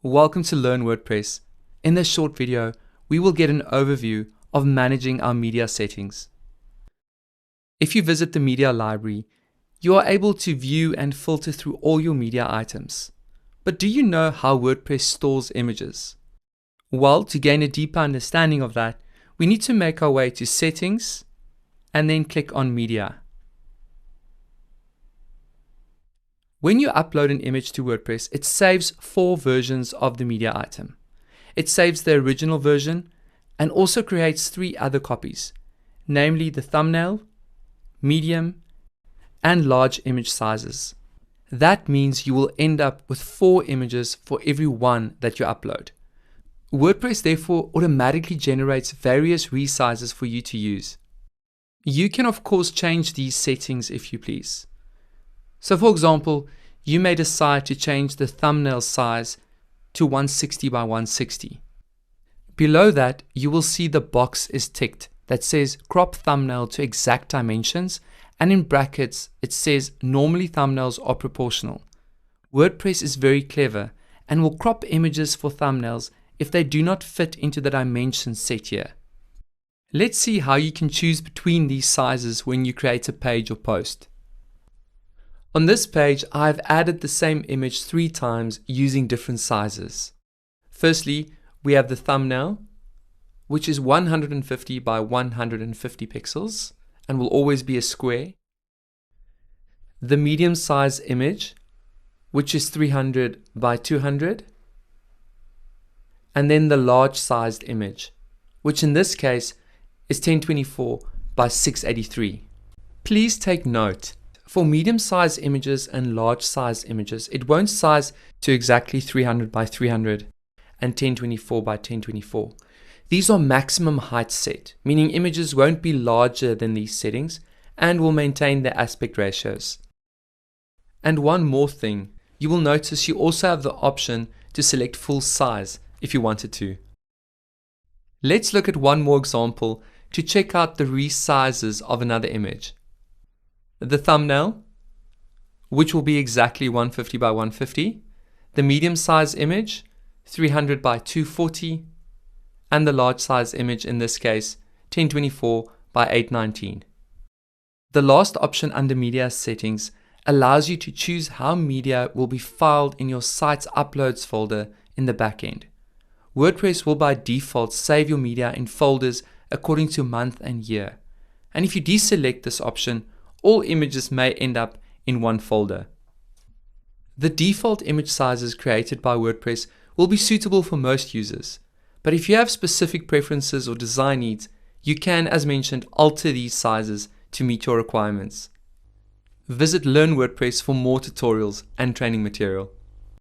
Welcome to Learn WordPress. In this short video, we will get an overview of managing our media settings. If you visit the media library, you are able to view and filter through all your media items. But do you know how WordPress stores images? Well, to gain a deeper understanding of that, we need to make our way to Settings and then click on Media. When you upload an image to WordPress, it saves 4 versions of the media item. It saves the original version and also creates 3 other copies, namely the thumbnail, medium, and large image sizes. That means you will end up with 4 images for every one that you upload. WordPress therefore automatically generates various resizes for you to use. You can of course change these settings if you please. So for example, you may decide to change the thumbnail size to 160 by 160. Below that, you will see the box is ticked that says crop thumbnail to exact dimensions, and in brackets it says normally thumbnails are proportional. WordPress is very clever and will crop images for thumbnails if they do not fit into the dimensions set here. Let's see how you can choose between these sizes when you create a page or post. On this page, I've added the same image 3 times using different sizes. Firstly, we have the thumbnail, which is 150 by 150 pixels and will always be a square. The medium size image, which is 300 by 200. And then the large sized image, which in this case is 1024 by 683. Please take note. For medium-sized images and large-sized images, it won't size to exactly 300 by 300 and 1024 by 1024. These are maximum height set, meaning images won't be larger than these settings and will maintain their aspect ratios. And one more thing, you will notice you also have the option to select full size if you wanted to. Let's look at one more example to check out the resizes of another image. The thumbnail, which will be exactly 150 by 150, the medium size image, 300 by 240, and the large size image in this case, 1024 by 819. The last option under media settings allows you to choose how media will be filed in your site's uploads folder in the backend. WordPress will by default save your media in folders according to month and year. And if you deselect this option, all images may end up in one folder. The default image sizes created by WordPress will be suitable for most users, but if you have specific preferences or design needs, you can, as mentioned, alter these sizes to meet your requirements. Visit Learn WordPress for more tutorials and training material.